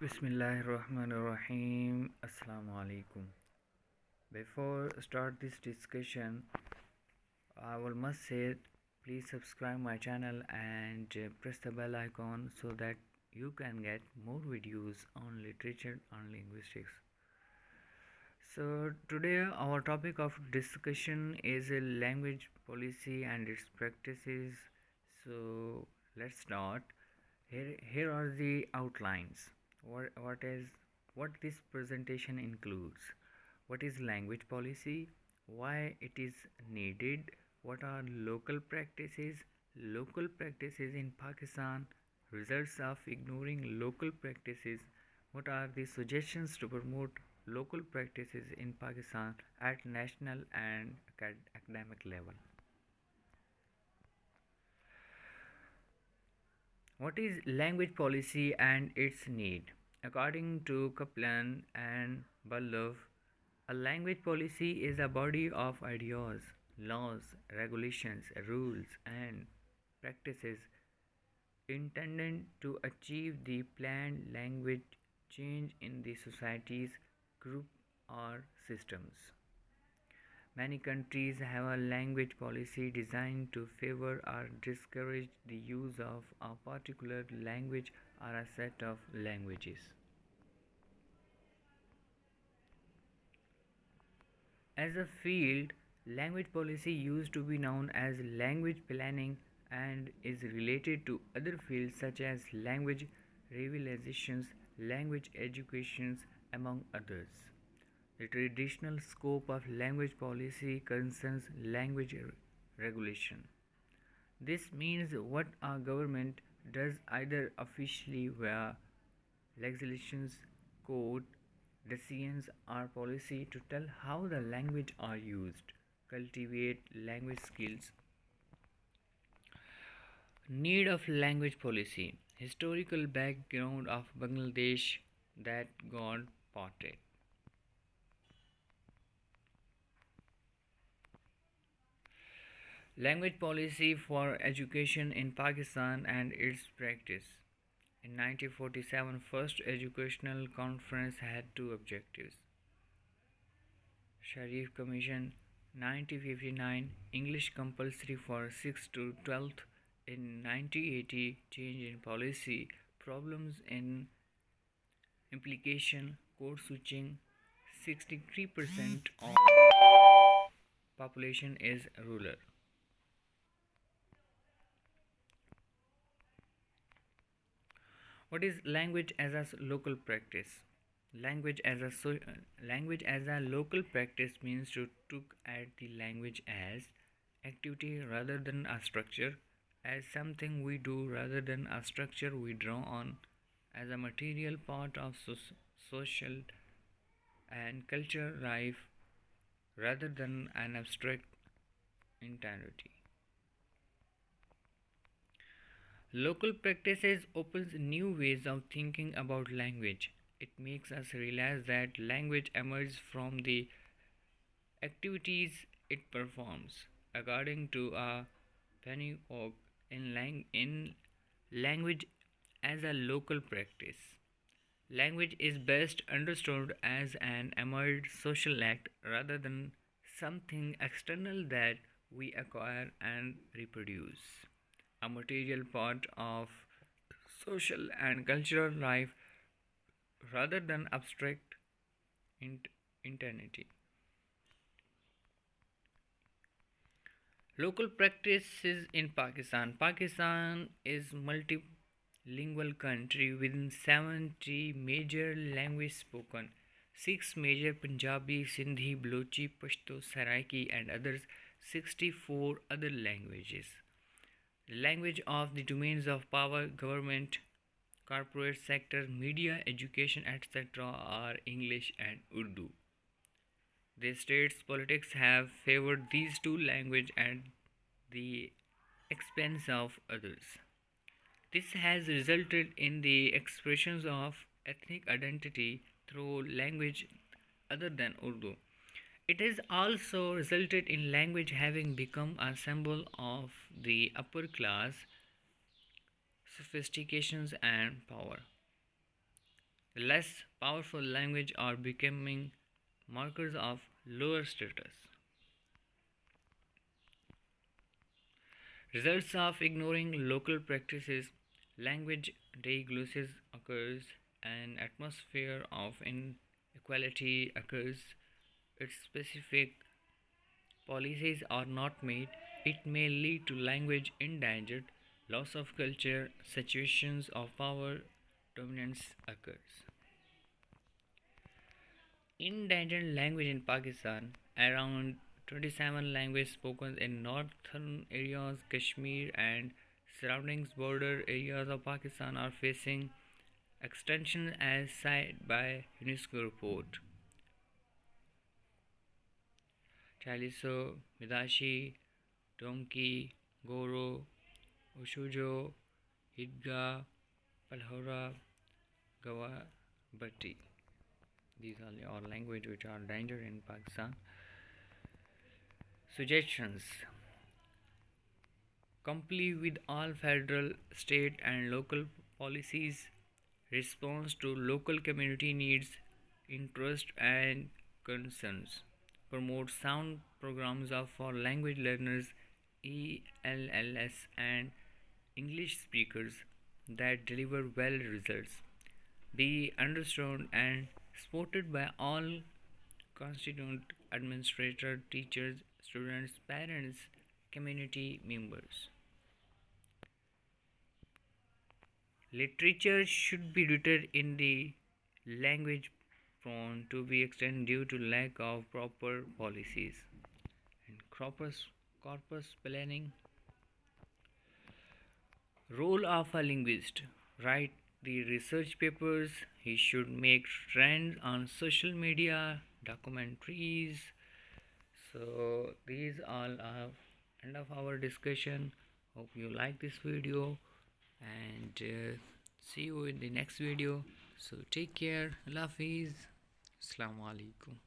Bismillahirrahmanirrahim. Assalamu alaikum. Before start this discussion, I will must say please subscribe my channel and press the bell icon so that you can get more videos on literature and linguistics. So today our topic of discussion is a language policy and its practices. So let's start. Here are the outlines. What this presentation includes. What is language policy? Why it is needed? What are local practices in Pakistan, results of ignoring local practices? What are the suggestions to promote local practices in Pakistan at national and academic level? What is language policy and its need? According to Kaplan and Ballov, a language policy is a body of ideas, laws, regulations, rules, and practices intended to achieve the planned language change in the society's group or systems. Many countries have a language policy designed to favor or discourage the use of a particular language or a set of languages. As a field, language policy used to be known as language planning and is related to other fields such as language revitalizations, language educations, among others. The traditional scope of language policy concerns language regulation. This means what a government does either officially via legislations, code, decisions, or policy to tell how the language are used, cultivate language skills. Need of language policy. Historical background of Bangladesh that got parted. Language policy for education in Pakistan and its practice. In 1947, first educational conference had two objectives. Sharif Commission 1959 English compulsory for 6th to 12th. In 1980 change in policy, problems in implication, code switching. 63% of population is rural. What is language as a local practice? Language as a local practice means to look at the language as activity rather than a structure, as something we do rather than a structure we draw on, as a material part of social and cultural life rather than an abstract entity. Local practices opens new ways of thinking about language. It makes us realize that language emerges from the activities it performs. According to a Penny Oak in language as a local practice. Language is best understood as an emerged social act rather than something external that we acquire and reproduce. A material part of social and cultural life rather than abstract entity. Local practices in Pakistan. Pakistan is multilingual country with 70 major languages spoken. 6 major Punjabi, Sindhi, Balochi, Pashto, Saraiki and others. 64 other languages. Language of the domains of power, government, corporate sector, media, education, etc. are English and Urdu. The state's politics have favored these two languages at the expense of others. This has resulted in the expressions of ethnic identity through language other than Urdu. It has also resulted in language having become a symbol of the upper class, sophistications, and power. less powerful language are becoming markers of lower status. Results of ignoring local practices, language deglosses occurs, an atmosphere of inequality occurs, its specific policies are not made, it may lead to language endangered, loss of culture, situations of power dominance occurs. Endangered language in Pakistan, around 27 languages spoken in northern areas, Kashmir and surrounding border areas of Pakistan are facing extinction as cited by UNESCO report. Chaliso, Midashi, Donki, Goro, Ushujo, Hidga, Palhora, Gawabati. These are all languages which are endangered in Pakistan. Suggestions: comply with all federal, state, and local policies. Response to local community needs, interests, and concerns. Promote sound programs for language learners, ELLS, and English speakers that deliver well results. Be understood and supported by all constituent administrators, teachers, students, parents, community members. Literature should be rooted in the language prone to be extended due to lack of proper policies. And corpus planning. Role of a linguist. Write the research papers. He should make trends on social media, documentaries. So these all are end of our discussion. Hope you like this video and see you in the next video. So take care. Allah Hafiz. Assalamu alaikum.